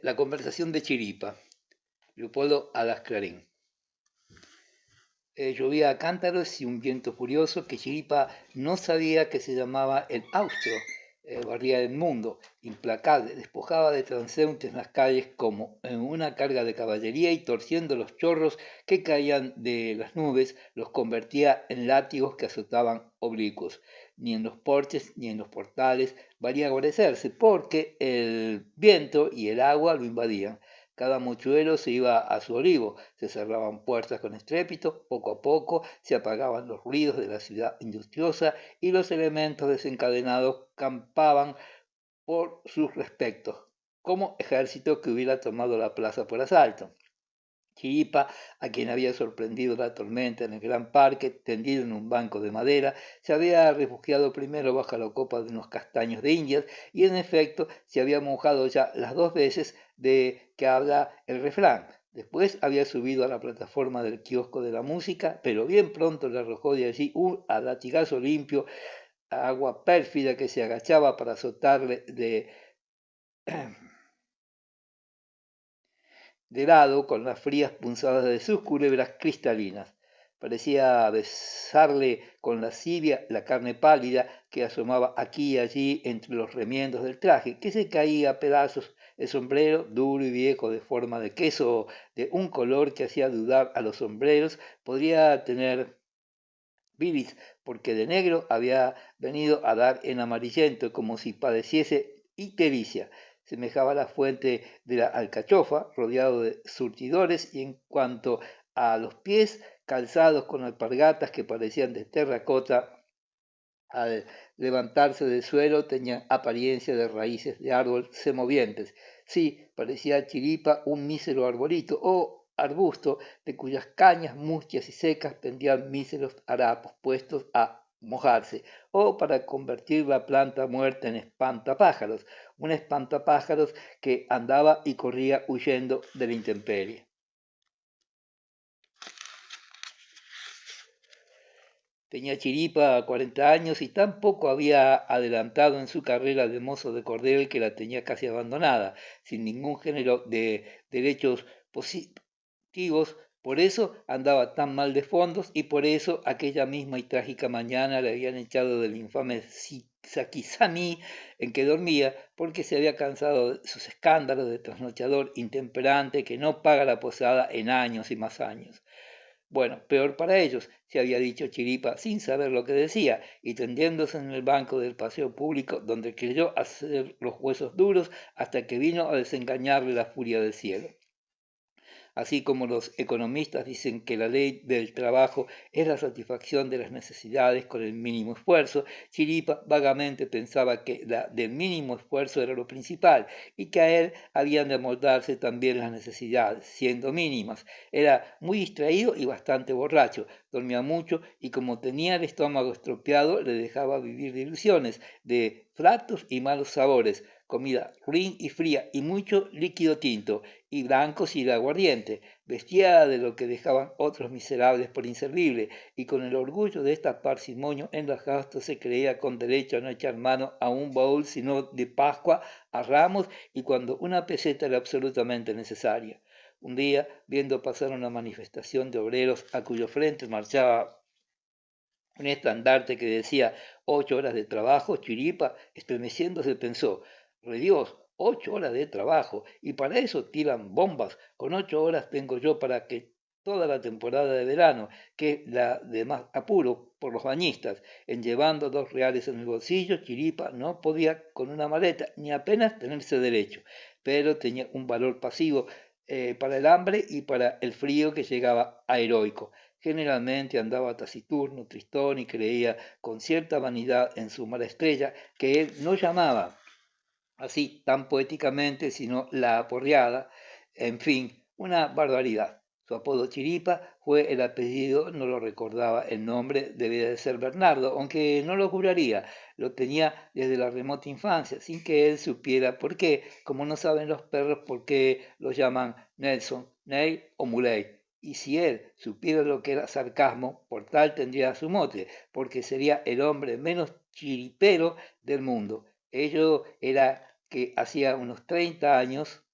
La conversación de Chiripa, Leopoldo Alas Clarín. Llovía a cántaros y un viento furioso que Chiripa no sabía que se llamaba el austro. Barría el mundo, implacable, despojaba de transeúntes las calles como en una carga de caballería y torciendo los chorros que caían de las nubes, los convertía en látigos que azotaban oblicuos. Ni en los porches ni en los portales valía guarecerse porque el viento y el agua lo invadían. Cada mochuelo se iba a su olivo, se cerraban puertas con estrépito, poco a poco se apagaban los ruidos de la ciudad industriosa y los elementos desencadenados campaban por sus respectos, como ejército que hubiera tomado la plaza por asalto. Chiripa, a quien había sorprendido la tormenta en el gran parque, tendido en un banco de madera, se había refugiado primero bajo la copa de unos castaños de Indias y en efecto se había mojado ya las dos veces de que habla el refrán. Después había subido a la plataforma del kiosco de la música, pero bien pronto le arrojó de allí un latigazo limpio a agua pérfida que se agachaba para azotarle de lado con las frías punzadas de sus culebras cristalinas. Parecía besarle con lascivia la carne pálida que asomaba aquí y allí entre los remiendos del traje, que se caía a pedazos, el sombrero duro y viejo de forma de queso, de un color que hacía dudar a los sombreros, podría tener bilis, porque de negro había venido a dar en amarillento, como si padeciese ictericia. Semejaba la fuente de la alcachofa, rodeado de surtidores, y en cuanto a los pies, calzados con alpargatas que parecían de terracota, al levantarse del suelo tenían apariencia de raíces de árbol semovientes. Sí, parecía Chiripa un mísero arbolito o arbusto de cuyas cañas mustias y secas pendían míseros harapos puestos a mojarse, o para convertir la planta muerta en espantapájaros, un espantapájaros que andaba y corría huyendo de la intemperie. Tenía Chiripa 40 años y tan poco había adelantado en su carrera de mozo de cordel que la tenía casi abandonada, sin ningún género de derechos positivos. Por eso andaba tan mal de fondos y por eso aquella misma y trágica mañana le habían echado del infame Sakizami en que dormía porque se había cansado de sus escándalos de trasnochador intemperante que no paga la posada en años y más años. Bueno, peor para ellos, se había dicho Chiripa sin saber lo que decía, y tendiéndose en el banco del paseo público, donde creyó hacer los huesos duros hasta que vino a desengañarle la furia del cielo. Así como los economistas dicen que la ley del trabajo es la satisfacción de las necesidades con el mínimo esfuerzo, Chiripa vagamente pensaba que la del mínimo esfuerzo era lo principal y que a él habían de amoldarse también las necesidades, siendo mínimas. Era muy distraído y bastante borracho, dormía mucho y como tenía el estómago estropeado le dejaba vivir de ilusiones, de platos y malos sabores, comida ruin y fría y mucho líquido tinto y blancos y de aguardiente, vestía de lo que dejaban otros miserables por inservible, y con el orgullo de esta parsimonia en los gastos se creía con derecho a no echar mano a un baúl sino de Pascua a Ramos y cuando una peseta era absolutamente necesaria. Un día, viendo pasar una manifestación de obreros a cuyo frente marchaba un estandarte que decía 8 horas de trabajo, Chiripa, estremeciéndose, pensó, Dios, 8 horas de trabajo, y para eso tiran bombas, con 8 horas tengo yo para que toda la temporada de verano, que es la de más apuro por los bañistas, en llevando 2 reales en el bolsillo, Chiripa no podía con una maleta ni apenas tenerse derecho, pero tenía un valor pasivo para el hambre y para el frío que llegaba a heroico. Generalmente andaba taciturno, tristón y creía con cierta vanidad en su mala estrella que él no llamaba así tan poéticamente, sino la aporreada, en fin, una barbaridad. Su apodo Chiripa fue el apellido, no lo recordaba el nombre, debía de ser Bernardo, aunque no lo juraría, lo tenía desde la remota infancia, sin que él supiera por qué, como no saben los perros por qué lo llaman Nelson, Ney o Muley. Y si él supiera lo que era sarcasmo, por tal tendría su mote, porque sería el hombre menos chiripero del mundo. Ello era que hacía unos 30 años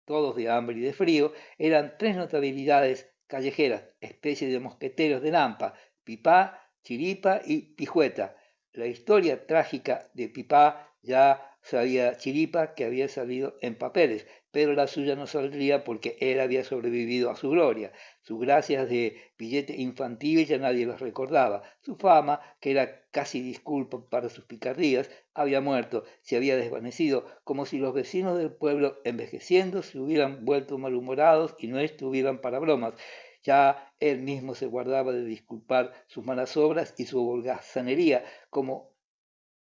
todos de hambre y de frío, eran tres notabilidades callejeras, especie de mosqueteros de Lampa, Pipá, Chiripa y Pijueta. La historia trágica de Pipá ya sabía Chiripa que había salido en papeles, pero la suya no saldría porque él había sobrevivido a su gloria. Sus gracias de billete infantil ya nadie las recordaba. Su fama, que era casi disculpa para sus picardías, había muerto, se había desvanecido, como si los vecinos del pueblo, envejeciendo, se hubieran vuelto malhumorados y no estuvieran para bromas. Ya él mismo se guardaba de disculpar sus malas obras y su holgazanería como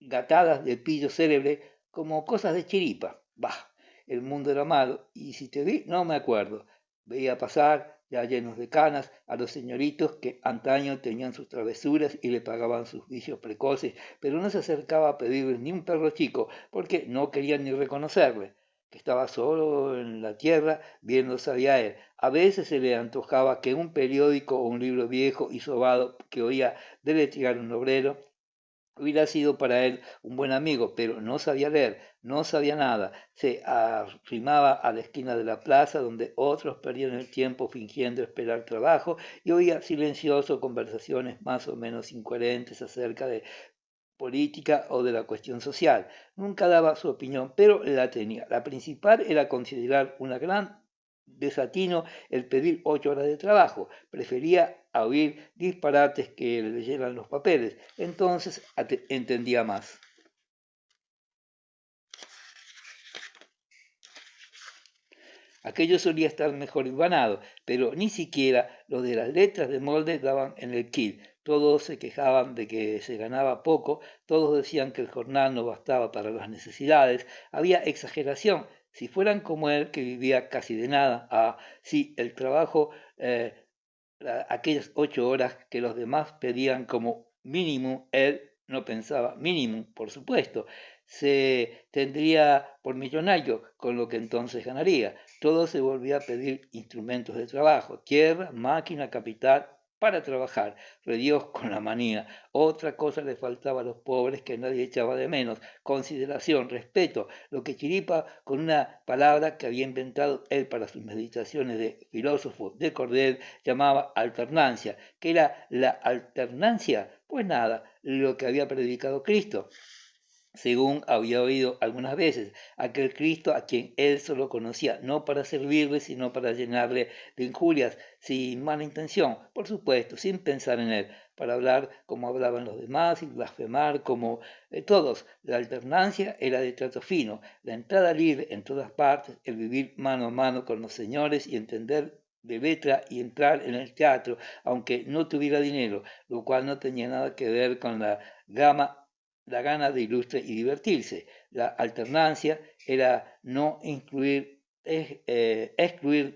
gatadas de pillo célebre, como cosas de chiripa. Bah, el mundo era malo y si te vi no me acuerdo. Veía pasar, ya llenos de canas, a los señoritos que antaño tenían sus travesuras y le pagaban sus vicios precoces, pero no se acercaba a pedirles ni un perro chico, porque no querían ni reconocerle, que estaba solo en la tierra, bien lo sabía él. A veces se le antojaba que un periódico o un libro viejo y sobado que oía deletrear un obrero hubiera sido para él un buen amigo, pero no sabía leer, no sabía nada. Se arrimaba a la esquina de la plaza donde otros perdían el tiempo fingiendo esperar trabajo y oía silencioso conversaciones más o menos incoherentes acerca de política o de la cuestión social. Nunca daba su opinión, pero la tenía. La principal era considerar una gran desatino el pedir 8 horas de trabajo. Prefería oír disparates que le leyeran los papeles. Entonces entendía más. Aquello solía estar mejor hilvanado, pero ni siquiera los de las letras de molde daban en el kit. Todos se quejaban de que se ganaba poco, todos decían que el jornal no bastaba para las necesidades, había exageración. Si fueran como él, que vivía casi de nada, sí, el trabajo, aquellas 8 horas que los demás pedían como mínimo, él no pensaba mínimo, por supuesto, se tendría por millonario con lo que entonces ganaría. Todo se volvía a pedir instrumentos de trabajo, tierra, máquina, capital, para trabajar. Dios con la manía. Otra cosa le faltaba a los pobres que nadie echaba de menos, consideración, respeto, lo que Chiripa, con una palabra que había inventado él para sus meditaciones de filósofo de cordel, llamaba alternancia. ¿Qué era la alternancia? Pues nada, lo que había predicado Cristo, según había oído algunas veces, aquel Cristo a quien él solo conocía, no para servirle, sino para llenarle de injurias, sin mala intención, por supuesto, sin pensar en él, para hablar como hablaban los demás y blasfemar como todos. La alternancia era de trato fino, la entrada libre en todas partes, el vivir mano a mano con los señores y entender de letra y entrar en el teatro, aunque no tuviera dinero, lo cual no tenía nada que ver con la gana de ilustre y divertirse. La alternancia era no excluir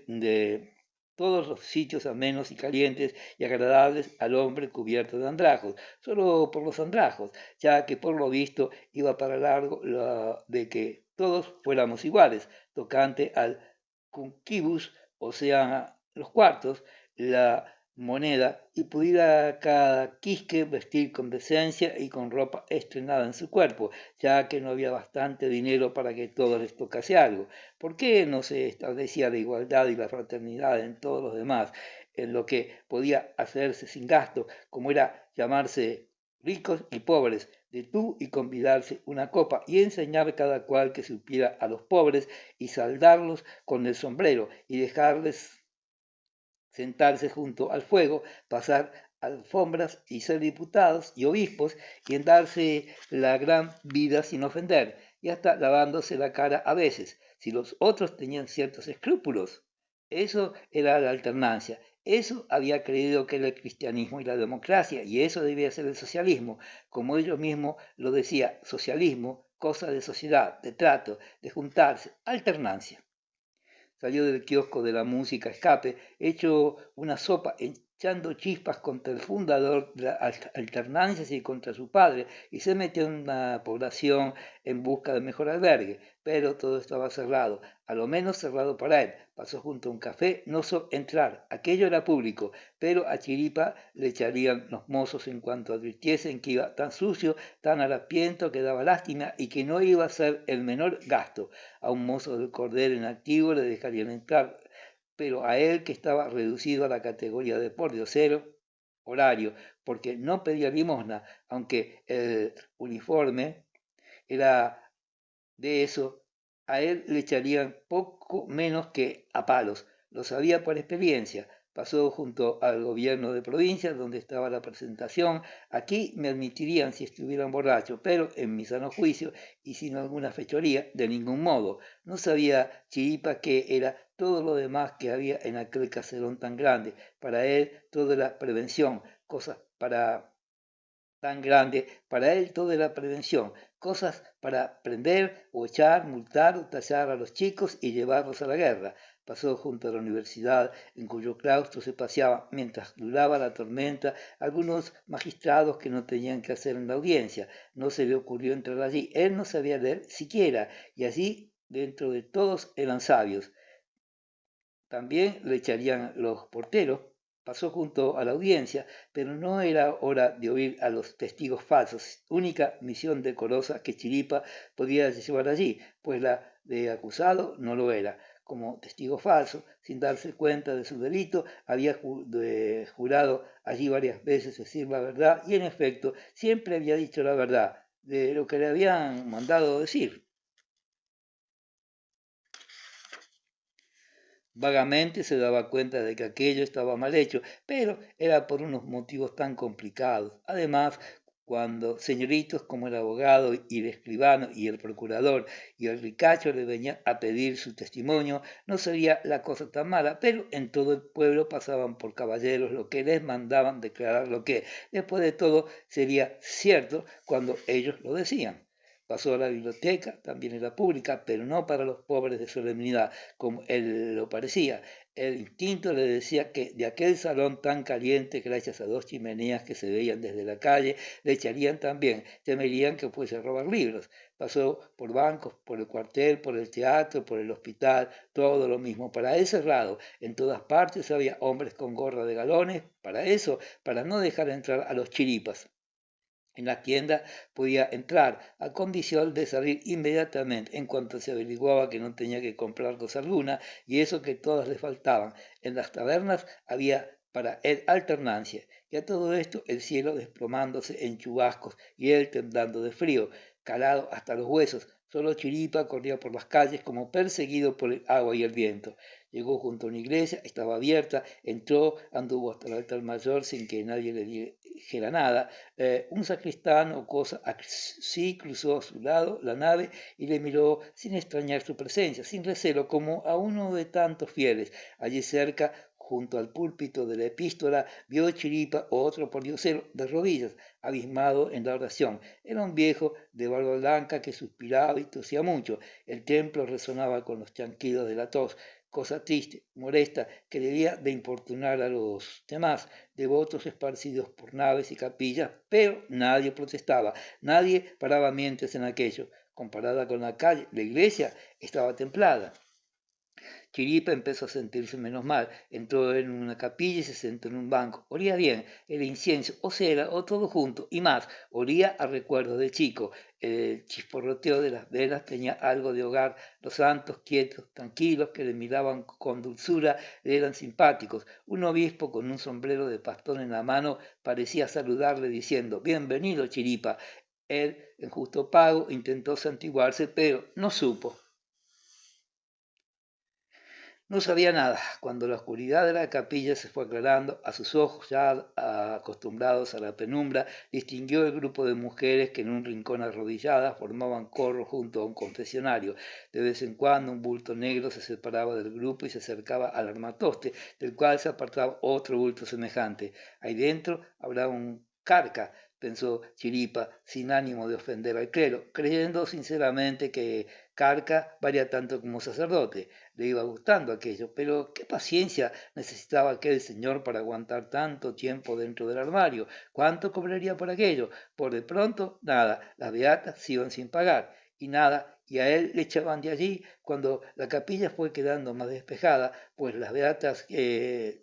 de todos los sitios amenos y calientes y agradables al hombre cubierto de andrajos, solo por los andrajos, ya que por lo visto iba para largo de que todos fuéramos iguales, tocante al concibus, o sea, los cuartos, la moneda y pudiera cada quisque vestir con decencia y con ropa estrenada en su cuerpo, ya que no había bastante dinero para que todos les tocase algo. ¿Por qué no se establecía la igualdad y la fraternidad en todos los demás, en lo que podía hacerse sin gasto, como era llamarse ricos y pobres, de tú y convidarse una copa y enseñar cada cual que supiera a los pobres y saldarlos con el sombrero y dejarles sentarse junto al fuego, pasar alfombras y ser diputados y obispos y en darse la gran vida sin ofender y hasta lavándose la cara a veces, si los otros tenían ciertos escrúpulos. Eso era la alternancia, eso había creído que era el cristianismo y la democracia y eso debía ser el socialismo, como ellos mismos lo decía, socialismo, cosa de sociedad, de trato, de juntarse, alternancia. Salió del kiosco de la música escape, hecho una sopa echando chispas contra el fundador de la alternancias y contra su padre, y se metió en una población en busca de mejor albergue, pero todo estaba cerrado, a lo menos cerrado para él. Pasó junto a un café, no osó entrar, aquello era público, pero a Chiripa le echarían los mozos en cuanto advirtiesen que iba tan sucio, tan harapiento que daba lástima y que no iba a ser el menor gasto. A un mozo del cordel en activo le dejarían entrar, pero a él que estaba reducido a la categoría de pordiosero horario, porque no pedía limosna, aunque el uniforme era de eso, a él le echarían poco menos que a palos. Lo sabía por experiencia. Pasó junto al gobierno de provincia donde estaba la presentación. Aquí me admitirían si estuvieran borrachos, pero en mi sano juicio y sin alguna fechoría, de ningún modo. No sabía Chiripa qué era todo lo demás que había en aquel caserón tan grande. Para él todo era prevención, cosas para tan grande, para él todo era prevención, cosas para prender o echar, multar o tallar a los chicos y llevarlos a la guerra. Pasó junto a la universidad, en cuyo claustro se paseaba, mientras duraba la tormenta, algunos magistrados que no tenían que hacer en la audiencia. No se le ocurrió entrar allí, él no sabía leer siquiera, y allí, dentro de todos, eran sabios. También le echarían los porteros. Pasó junto a la audiencia, pero no era hora de oír a los testigos falsos, única misión decorosa que Chiripa podía llevar allí, pues la de acusado no lo era. Como testigo falso, sin darse cuenta de su delito, había jurado allí varias veces decir la verdad y en efecto siempre había dicho la verdad de lo que le habían mandado decir. Vagamente se daba cuenta de que aquello estaba mal hecho, pero era por unos motivos tan complicados. Además, cuando señoritos como el abogado y el escribano y el procurador y el ricacho le venían a pedir su testimonio, no sería la cosa tan mala, pero en todo el pueblo pasaban por caballeros lo que les mandaban declarar lo que, después de todo, sería cierto cuando ellos lo decían. Pasó a la biblioteca, también era pública, pero no para los pobres de solemnidad, como él lo parecía. El instinto le decía que de aquel salón tan caliente, gracias a dos chimeneas que se veían desde la calle, le echarían también, temerían que fuese a robar libros. Pasó por bancos, por el cuartel, por el teatro, por el hospital, todo lo mismo. Para él cerrado, en todas partes había hombres con gorra de galones, para eso, para no dejar entrar a los chiripas. En la tienda podía entrar, a condición de salir inmediatamente en cuanto se averiguaba que no tenía que comprar cosa alguna, y eso que todas le faltaban. En las tabernas había para él alternancia, y a todo esto el cielo desplomándose en chubascos, y él temblando de frío, calado hasta los huesos. Solo Chiripa corría por las calles como perseguido por el agua y el viento. Llegó junto a una iglesia, estaba abierta, entró, anduvo hasta el altar mayor sin que nadie le dijera nada. Un sacristán o cosa así cruzó a su lado la nave y le miró sin extrañar su presencia, sin recelo, como a uno de tantos fieles. Allí cerca, junto al púlpito de la epístola, vio Chiripa otro pordiosero de rodillas, abismado en la oración. Era un viejo de barba blanca que suspiraba y tosía mucho. El templo resonaba con los chanquidos de la tos, cosa triste, molesta, que debía de importunar a los demás devotos esparcidos por naves y capillas, pero nadie protestaba, nadie paraba mientes en aquello. Comparada con la calle, la iglesia estaba templada. Chiripa empezó a sentirse menos mal, entró en una capilla y se sentó en un banco. Olía bien, el incienso, o cera, o todo junto, y más, olía a recuerdos de chico. El chisporroteo de las velas tenía algo de hogar. Los santos, quietos, tranquilos, que le miraban con dulzura, le eran simpáticos. Un obispo con un sombrero de pastor en la mano parecía saludarle diciendo, bienvenido, Chiripa. Él, en justo pago, intentó santiguarse, pero no supo. No sabía nada. Cuando la oscuridad de la capilla se fue aclarando, a sus ojos ya acostumbrados a la penumbra, distinguió el grupo de mujeres que en un rincón arrodilladas formaban corro junto a un confesionario. De vez en cuando un bulto negro se separaba del grupo y se acercaba al armatoste, del cual se apartaba otro bulto semejante. Ahí dentro habrá un carca, pensó Chiripa, sin ánimo de ofender al clero, creyendo sinceramente que Carca valía tanto como sacerdote. Le iba gustando aquello, pero qué paciencia necesitaba aquel señor para aguantar tanto tiempo dentro del armario. ¿Cuánto cobraría por aquello? Por de pronto, nada, las beatas iban sin pagar, y nada, y a él le echaban de allí cuando la capilla fue quedando más despejada, pues las beatas que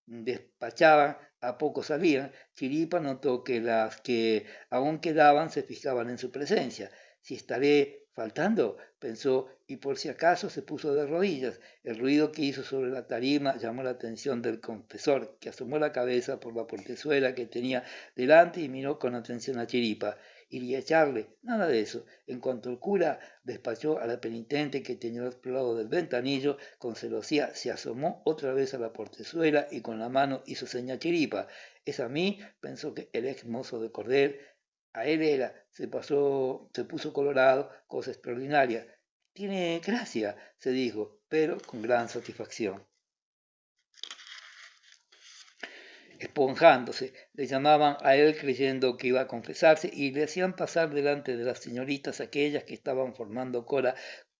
despachaban a poco salían. Chiripa notó que las que aún quedaban se fijaban en su presencia. Si estaré faltando, pensó, y por si acaso se puso de rodillas. El ruido que hizo sobre la tarima llamó la atención del confesor, que asomó la cabeza por la portezuela que tenía delante y miró con atención a Chiripa. Iría a echarle, nada de eso. En cuanto el cura despachó a la penitente que tenía al otro lado del ventanillo, con celosía se asomó otra vez a la portezuela y con la mano hizo seña a Chiripa. Es a mí, pensó que el ex mozo de cordel, a él era, se puso colorado, cosa extraordinaria. Tiene gracia, se dijo, pero con gran satisfacción. Esponjándose, le llamaban a él creyendo que iba a confesarse y le hacían pasar delante de las señoritas aquellas que estaban formando cola.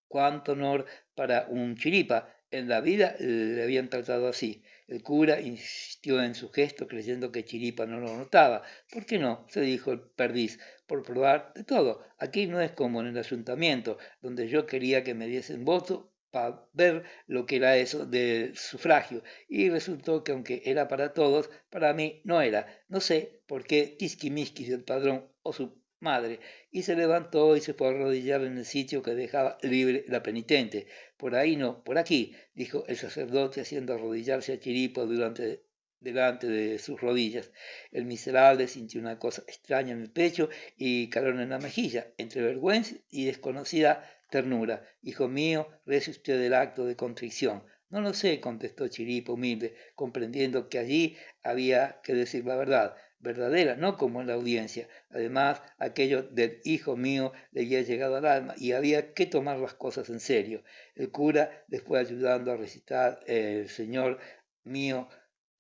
Cuánto honor para un chiripa. En la vida le habían tratado así. El cura insistió en su gesto creyendo que Chiripa no lo notaba. ¿Por qué no?, se dijo el perdiz, por probar de todo. Aquí no es como en el ayuntamiento, donde yo quería que me diesen voto para ver lo que era eso del sufragio. Y resultó que aunque era para todos, para mí no era. No sé por qué tisquimisquis del padrón o su madre, y se levantó y se fue a arrodillar en el sitio que dejaba libre la penitente. Por ahí no, por aquí, dijo el sacerdote haciendo arrodillarse a Chiripa delante de sus rodillas. El miserable sintió una cosa extraña en el pecho y calor en la mejilla, entre vergüenza y desconocida ternura. Hijo mío, rece usted el acto de contrición. No lo sé, contestó Chiripa humilde, comprendiendo que allí había que decir la verdad, verdadera, no como en la audiencia. Además, aquello del hijo mío le había llegado al alma y había que tomar las cosas en serio. El cura le fue ayudando a recitar el Señor mío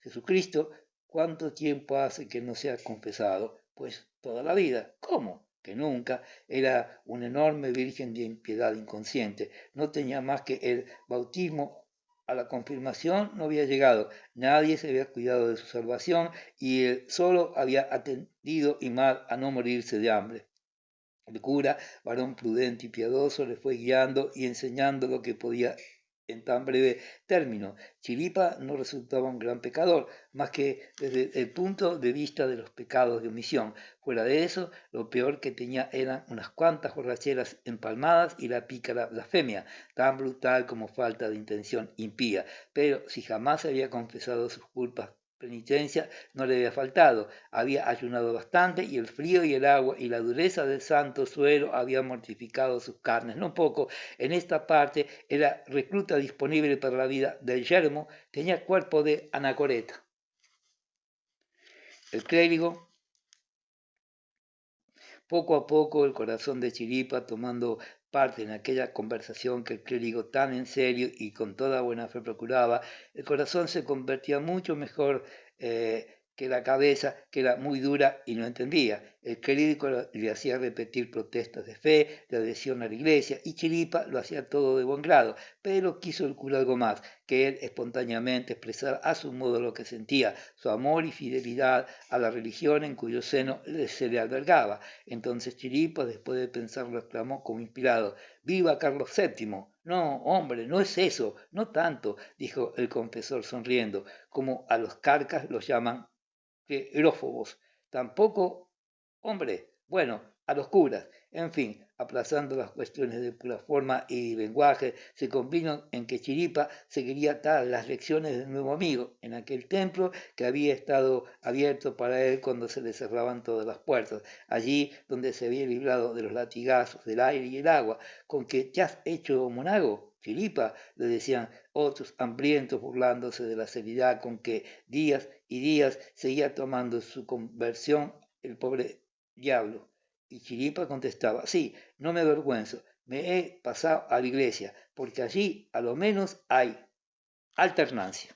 Jesucristo. ¿Cuánto tiempo hace que no se ha confesado? Pues toda la vida. ¿Cómo? Que nunca. Era una enorme virgen de impiedad inconsciente. No tenía más que el bautismo. A la confirmación no había llegado, nadie se había cuidado de su salvación y él solo había atendido y mal a no morirse de hambre. El cura, varón prudente y piadoso, le fue guiando y enseñando lo que podía en tan breve término. Chiripa no resultaba un gran pecador, más que desde el punto de vista de los pecados de omisión. Fuera de eso, lo peor que tenía eran unas cuantas borracheras empalmadas y la pícara blasfemia, tan brutal como falta de intención impía. Pero si jamás había confesado sus culpas, penitencia no le había faltado, había ayunado bastante y el frío y el agua y la dureza del santo suelo habían mortificado sus carnes. No poco, en esta parte era recluta disponible para la vida del yermo, tenía cuerpo de anacoreta. El clérigo, poco a poco, el corazón de Chiripa tomando parte en aquella conversación que el clérigo tan en serio y con toda buena fe procuraba, el corazón se convertía mucho mejor que la cabeza, que era muy dura y no entendía. El clérigo le hacía repetir protestas de fe, de adhesión a la iglesia, y Chiripa lo hacía todo de buen grado, pero quiso el cura algo más, que él espontáneamente expresara a su modo lo que sentía, su amor y fidelidad a la religión en cuyo seno se le albergaba. Entonces Chiripa, después de pensarlo, exclamó como inspirado: ¡Viva Carlos VII! No, hombre, no es eso, no tanto, dijo el confesor sonriendo, como a los carcas los llaman querófobos. Tampoco, hombre, bueno, a los curas. En fin, aplazando las cuestiones de pura forma y lenguaje, se convino en que Chiripa seguiría dar las lecciones del nuevo amigo en aquel templo que había estado abierto para él cuando se le cerraban todas las puertas, allí donde se había librado de los latigazos del aire y el agua. ¿Con que te has hecho monago, Chiripa?, le decían otros hambrientos, burlándose de la seriedad con que días y días seguía tomando su conversión el pobre diablo. Y Chiripa contestaba: sí, no me avergüenzo, me he pasado a la iglesia, porque allí a lo menos hay alternancia.